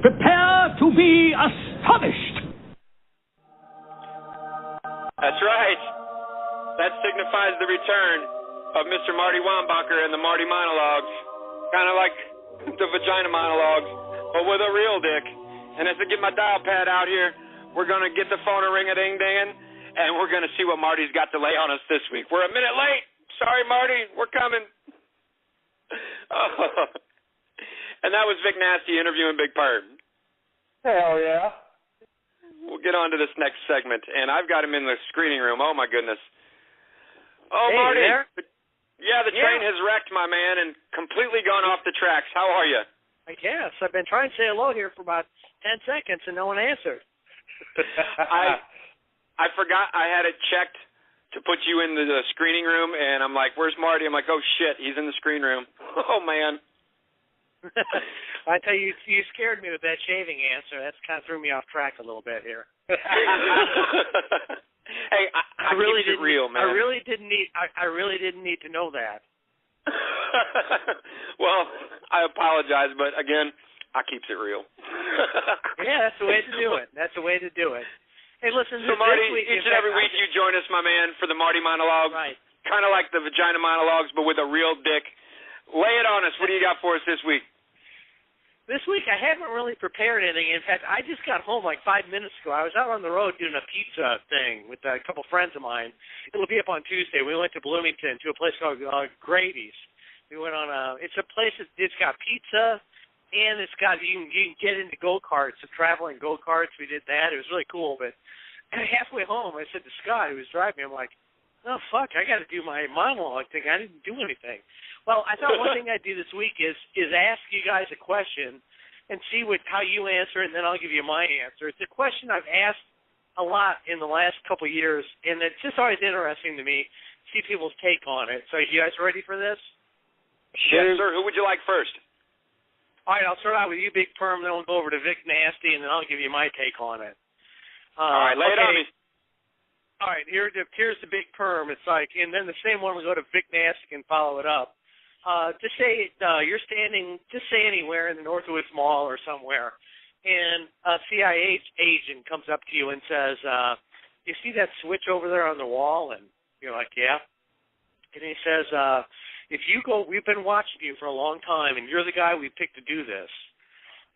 Prepare to be astonished. That's right. That signifies the return of Mr. Marty Wombacher and the Marty Monologues. Kind of like the Vagina Monologues, but with a real dick. And as I get my dial pad out here, we're going to get the phone a ring-a-ding-dinging, and we're going to see what Marty's got to lay on us this week. We're a minute late. Sorry, Marty. We're coming. Oh. And that was Vic Nasty interviewing Big Perm. Hell yeah. We'll get on to this next segment, and I've got him in the screening room. Oh, my goodness. Oh, hey, Marty. There? Yeah, the train has wrecked, my man, and completely gone off the tracks. How are you? I guess. I've been trying to say hello here for about 10 seconds, and no one answered. I forgot I had it checked to put you in the screening room, and I'm like, where's Marty? I'm like, oh, shit, he's in the screen room. Oh, man. I tell you, you scared me with that shaving answer. That's kind of threw me off track a little bit here. Hey, I really didn't. Real, man. I really didn't need to know that. Well, I apologize, but again, I keeps it real. Yeah, that's the way to do it. That's the way to do it. Hey, listen. So, Marty, each and every week you join us, my man, for the Marty Monologues. Right. Kind of like the Vagina Monologues, but with a real dick. Lay it on us. What do you got for us this week? This week I haven't really prepared anything. In fact, I just got home like 5 minutes ago. I was out on the road doing a pizza thing with a couple friends of mine. It'll be up on Tuesday. We went to Bloomington to a place called Grady's. We went on it's a place it's got pizza, and it's got you can get into go-karts, so traveling go-karts. We did that. It was really cool. But halfway home, I said to Scott, who was driving, I'm like, oh, fuck, I got to do my monologue thing. I didn't do anything. Well, I thought one thing I'd do this week is ask you guys a question and see how you answer it, and then I'll give you my answer. It's a question I've asked a lot in the last couple of years, and it's just always interesting to me to see people's take on it. So are you guys ready for this? Yes, sir. Who would you like first? All right, I'll start out with you, Big Perm, then we'll go over to Vic Nasty, and then I'll give you my take on it. All right, lay it on me. All right, here's the Big Perm. It's like, and then the same one will go to Vic Nasty and follow it up. Just say you're standing, just say anywhere in the Northwoods Mall or somewhere, and a CIA agent comes up to you and says, you see that switch over there on the wall? And you're like, yeah. And he says, if you go, we've been watching you for a long time, and you're the guy we picked to do this.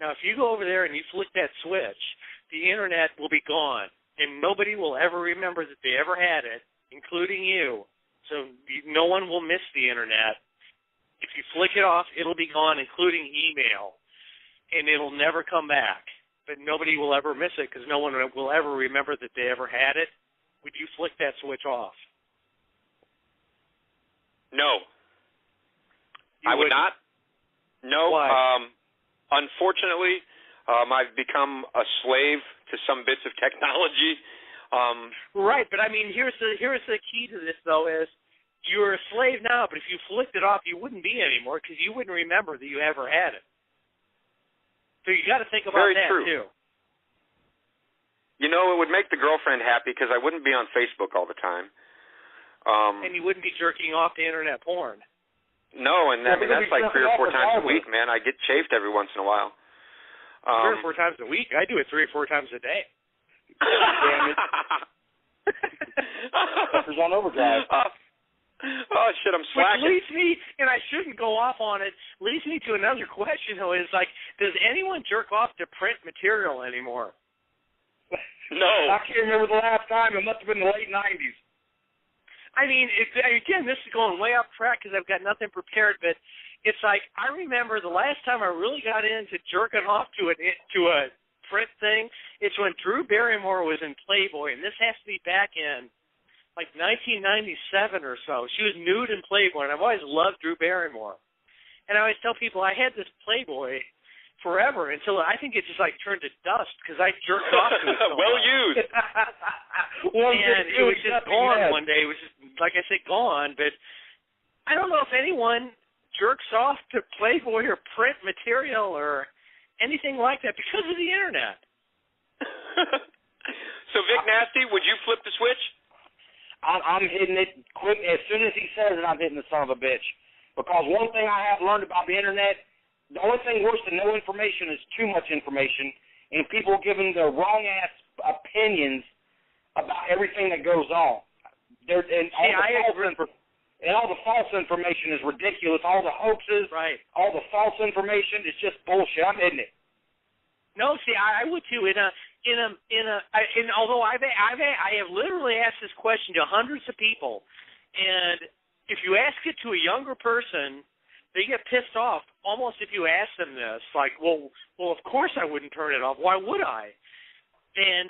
Now, if you go over there and you flick that switch, the Internet will be gone, and nobody will ever remember that they ever had it, including you. So no one will miss the Internet. If you flick it off, it'll be gone, including email, and it'll never come back. But nobody will ever miss it because no one will ever remember that they ever had it. Would you flick that switch off? No. I would not. No. Why? Unfortunately, I've become a slave to some bits of technology. Right, but I mean, here's the key to this, though, is you're a slave now, but if you flicked it off, you wouldn't be anymore because you wouldn't remember that you ever had it. So you got to think about that, too. You know, it would make the girlfriend happy because I wouldn't be on Facebook all the time. And you wouldn't be jerking off to Internet porn. No, and I mean, that's like 3 or 4 times a week, man. I get chafed every once in a while. 3 or 4 times a week? I do it 3 or 4 times a day. Damn it. Suckers on overdrive. Oh, shit, I'm slacking. Which leads me, and I shouldn't go off on it, leads me to another question, though, is like, does anyone jerk off to print material anymore? No. I can't remember the last time. It must have been the late 90s. I mean, again, this is going way off track because I've got nothing prepared, but it's like, I remember the last time I really got into jerking off to a print thing, it's when Drew Barrymore was in Playboy, and this has to be back in like 1997 or so. She was nude in Playboy, and I've always loved Drew Barrymore. And I always tell people I had this Playboy forever until I think it just like turned to dust because I jerked off to it so well much. used. And it was just gone one day. It was just, like I said, gone. But I don't know if anyone jerks off to Playboy or print material or anything like that because of the Internet. So, Vic Nasty, would you flip the switch? I'm hitting it quick. As soon as he says it, I'm hitting the son of a bitch. Because one thing I have learned about the Internet, the only thing worse than no information is too much information, and people giving their wrong-ass opinions about everything that goes on. All the false information is ridiculous. All the hoaxes, right. All the false information is just bullshit. I'm hitting it. No, see, I would too. Although I have literally asked this question to hundreds of people, and if you ask it to a younger person, they get pissed off almost if you ask them this. Like, well, of course I wouldn't turn it off. Why would I? And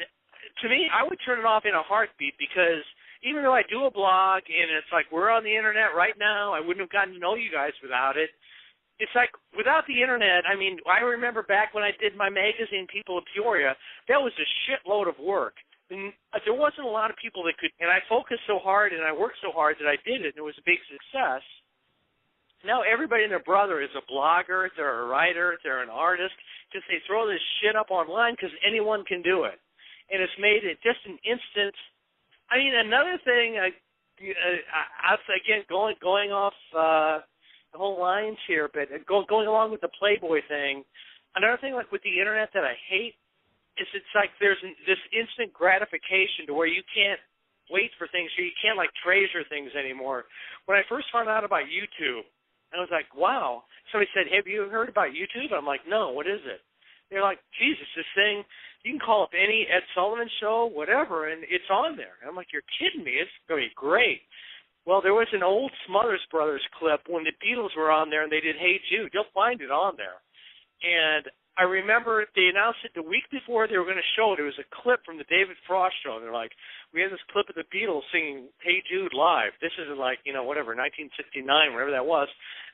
to me, I would turn it off in a heartbeat, because even though I do a blog and it's like we're on the internet right now, I wouldn't have gotten to know you guys without it. It's like without the internet, I mean, I remember back when I did my magazine, People of Peoria, that was a shitload of work. And there wasn't a lot of people that could, and I focused so hard and I worked so hard that I did it, and it was a big success. Now everybody and their brother is a blogger, they're a writer, they're an artist, because they throw this shit up online because anyone can do it. And it's made it just an instant. I mean, another thing, again, going off the whole lines here, but going along with the Playboy thing, another thing like with the internet that I hate is it's like there's this instant gratification to where you can't wait for things, or you can't like treasure things anymore. When I first found out about YouTube, I was like, wow. Somebody said, have you heard about YouTube? I'm like, no, what is it? They're like, Jesus, this thing, you can call up any Ed Sullivan show, whatever, and it's on there. And I'm like, you're kidding me. It's going to be great. Well, there was an old Smothers Brothers clip when the Beatles were on there and they did Hey Jude. You'll find it on there. And I remember they announced it the week before they were going to show it. It was a clip from the David Frost show. And they're like, we have this clip of the Beatles singing Hey Jude live. This is like, 1969, whatever that was.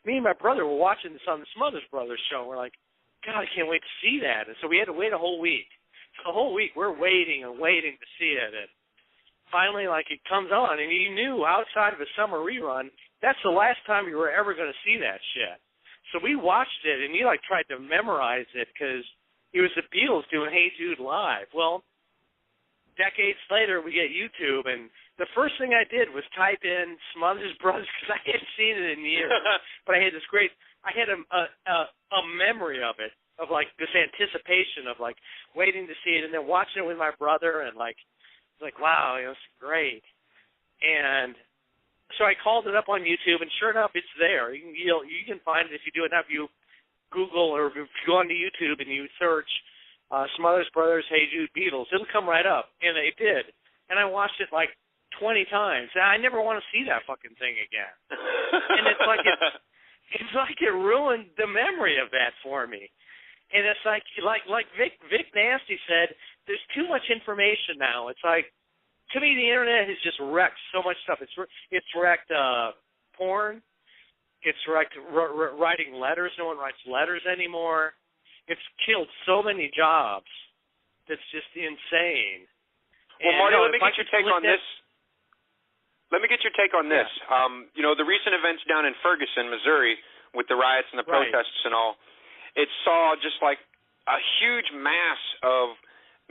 Me and my brother were watching this on the Smothers Brothers show. We're like, God, I can't wait to see that. And so we had to wait a whole week. So the whole week we're waiting and waiting to see it. And finally, it comes on, and you knew outside of a summer rerun, that's the last time you were ever going to see that shit. So we watched it, and you, tried to memorize it because it was the Beatles doing Hey Jude live. Well, decades later, we get YouTube, and the first thing I did was type in Smothers Brothers because I hadn't seen it in years. But I had a memory of it, of, this anticipation of, waiting to see it and then watching it with my brother and, it's like, wow, it was great. And so I called it up on YouTube, and sure enough, it's there. You can find it if you do it now. If you Google or if you go onto YouTube and you search Smothers Brothers, Hey Jude, Beatles, it'll come right up. And it did. And I watched it 20 times. And I never want to see that fucking thing again. And it's like it ruined the memory of that for me. And it's like Vic Nasty said, there's too much information now. It's like, to me, the internet has just wrecked so much stuff. It's wrecked porn. It's wrecked writing letters. No one writes letters anymore. It's killed so many jobs. That's just insane. Well, Marty, let me get your take on this. Let me get your take on this. Yeah. The recent events down in Ferguson, Missouri, with the riots and the protests and all, it saw just a huge mass of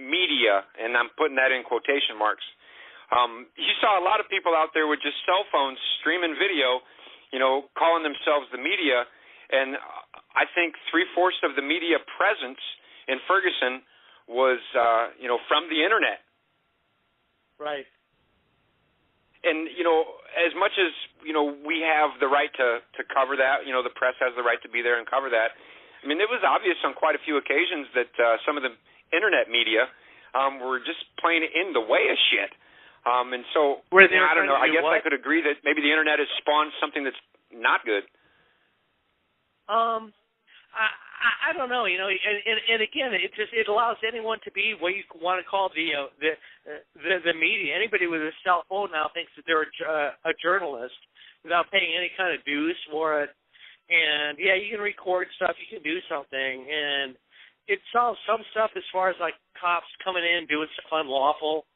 media, and I'm putting that in quotation marks. You saw a lot of people out there with just cell phones streaming video, calling themselves the media, and I think 3/4 of the media presence in Ferguson was, from the internet. Right. And, as much as, we have the right to cover that, the press has the right to be there and cover that, I mean, it was obvious on quite a few occasions that some of the internet media were just playing in the way of shit. And so, I don't know, I guess I could agree that maybe the internet has spawned something that's not good. I don't know, and again, it allows anyone to be what you want to call the media. Anybody with a cell phone now thinks that they're a journalist without paying any kind of dues for it. And yeah, you can record stuff, you can do something, and it solves some stuff as far as cops coming in doing stuff unlawful.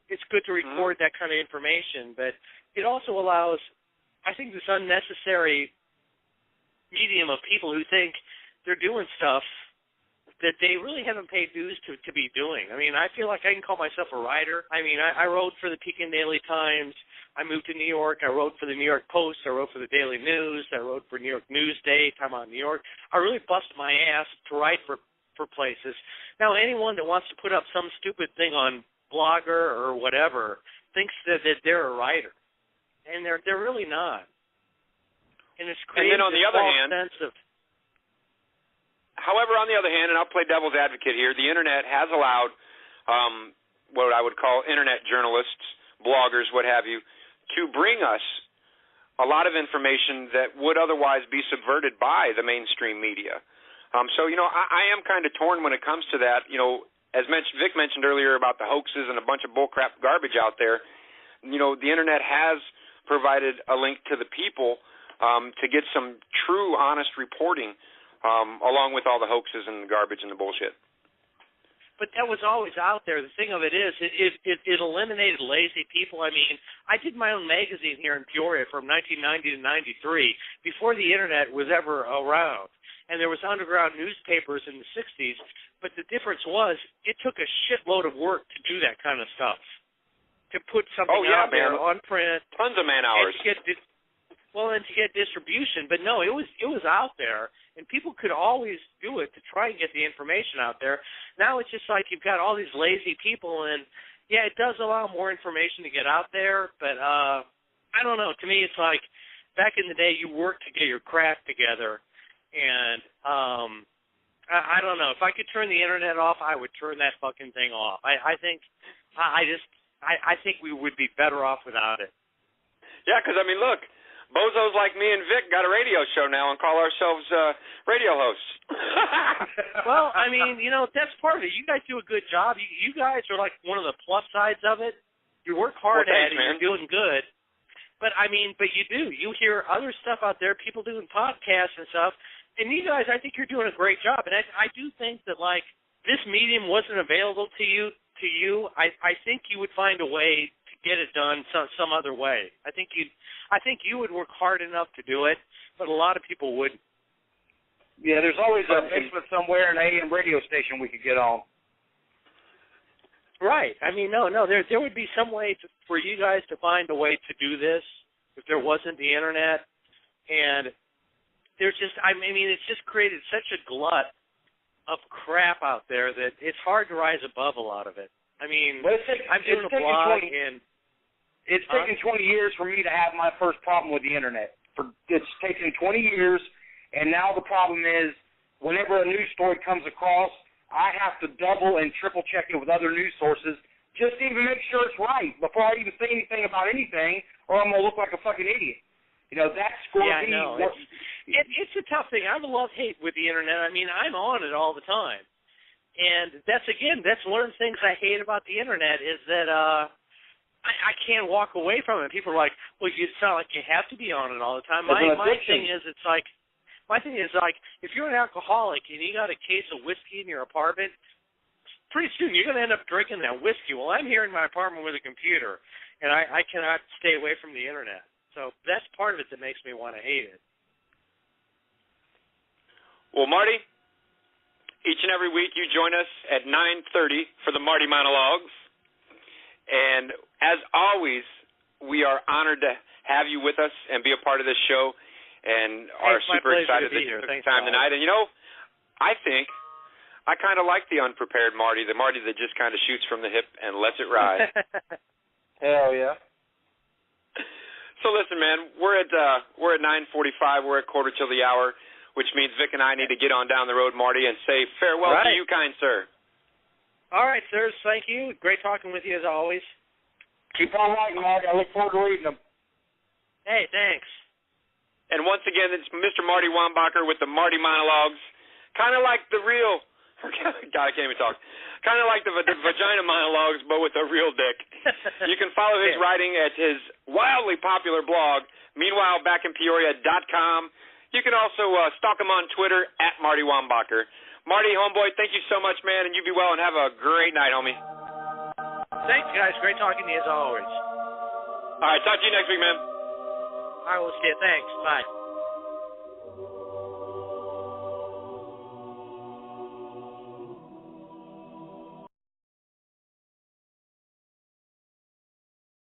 It's good to record that kind of information, but it also allows, I think, this unnecessary medium of people who think they're doing stuff that they really haven't paid dues to be doing. I mean, I feel like I can call myself a writer. I mean, I wrote for the Pekin Daily Times. I moved to New York. I wrote for the New York Post. I wrote for the Daily News. I wrote for New York Newsday, Time Out New York. I really busted my ass to write for places. Now, anyone that wants to put up some stupid thing on Blogger or whatever thinks that they're a writer, and they're really not. And it's created on the other hand, sense of. However, on the other hand, and I'll play devil's advocate here, the Internet has allowed what I would call Internet journalists, bloggers, what have you, to bring us a lot of information that would otherwise be subverted by the mainstream media. So, I am kind of torn when it comes to that. As Vic mentioned earlier about the hoaxes and a bunch of bullcrap garbage out there, the Internet has provided a link to the people to get some true, honest reporting along with all the hoaxes and the garbage and the bullshit. But that was always out there. The thing of it is, it eliminated lazy people. I mean, I did my own magazine here in Peoria from 1990 to 93, before the Internet was ever around. And there was underground newspapers in the 60s, but the difference was it took a shitload of work to do that kind of stuff, to put something out there on print. Tons of man hours. And to get distribution. But no, it was out there, and people could always do it to try and get the information out there. Now it's just like you've got all these lazy people, and, yeah, it does allow more information to get out there, but I don't know. To me, it's like back in the day you worked to get your craft together, and I don't know. If I could turn the Internet off, I would turn that fucking thing off. I think we would be better off without it. Yeah, because, I mean, look, bozos like me and Vic got a radio show now and call ourselves radio hosts. Well, I mean, that's part of it. You guys do a good job. You guys are like one of the plus sides of it. You work hard at it. Man. You're doing good. But, I mean, you do. You hear other stuff out there, people doing podcasts and stuff. And you guys, I think you're doing a great job. And I do think that, like, this medium wasn't available to you. I think you would find a way to get it done some other way. I think you would work hard enough to do it, but a lot of people wouldn't. Yeah, there's always a basement somewhere, an AM radio station we could get on. Right. I mean, no. There would be some way for you guys to find a way to do this if there wasn't the Internet. And there's just, I mean, it's just created such a glut of crap out there that it's hard to rise above a lot of it. I mean, I'm doing a blog and... It's taken 20 years for me to have my first problem with the Internet. It's taken 20 years, and now the problem is whenever a news story comes across, I have to double and triple check it with other news sources just to even make sure it's right before I even say anything about anything, or I'm going to look like a fucking idiot. That's score me. Yeah, I know. It's a tough thing. I have a love-hate with the Internet. I mean, I'm on it all the time. And that's one of the things I hate about the Internet is that I can't walk away from it. People are like, well, you sound like you have to be on it all the time. My thing is, if you're an alcoholic and you got a case of whiskey in your apartment, pretty soon you're going to end up drinking that whiskey. Well, I'm here in my apartment with a computer, and I cannot stay away from the Internet. So that's part of it that makes me want to hate it. Well, Marty, each and every week you join us at 9:30 for the Marty Monologues. And as always, we are honored to have you with us and be a part of this show, and are super excited that you took time tonight. And, I think I kind of like the unprepared Marty, the Marty that just kind of shoots from the hip and lets it ride. Hell yeah. So listen, man, we're at 9:45. We're at quarter till the hour, which means Vic and I need to get on down the road, Marty, and say farewell to you, kind sir. All right, sirs. Thank you. Great talking with you as always. Keep on writing, Marty. I look forward to reading them. Hey, thanks. And once again, it's Mr. Marty Wombacher with the Marty Monologues. Kind of like the real... God, I can't even talk. Kind of like the Vagina Monologues, but with a real dick. You can follow his writing at his wildly popular blog, meanwhilebackinpeoria.com. You can also stalk him on Twitter at Marty Wombacher. Marty, homeboy, thank you so much, man, and you be well and have a great night, homie. Thanks, guys. Great talking to you as always. All right, talk to you next week, man. All right, we'll see you. Thanks. Bye.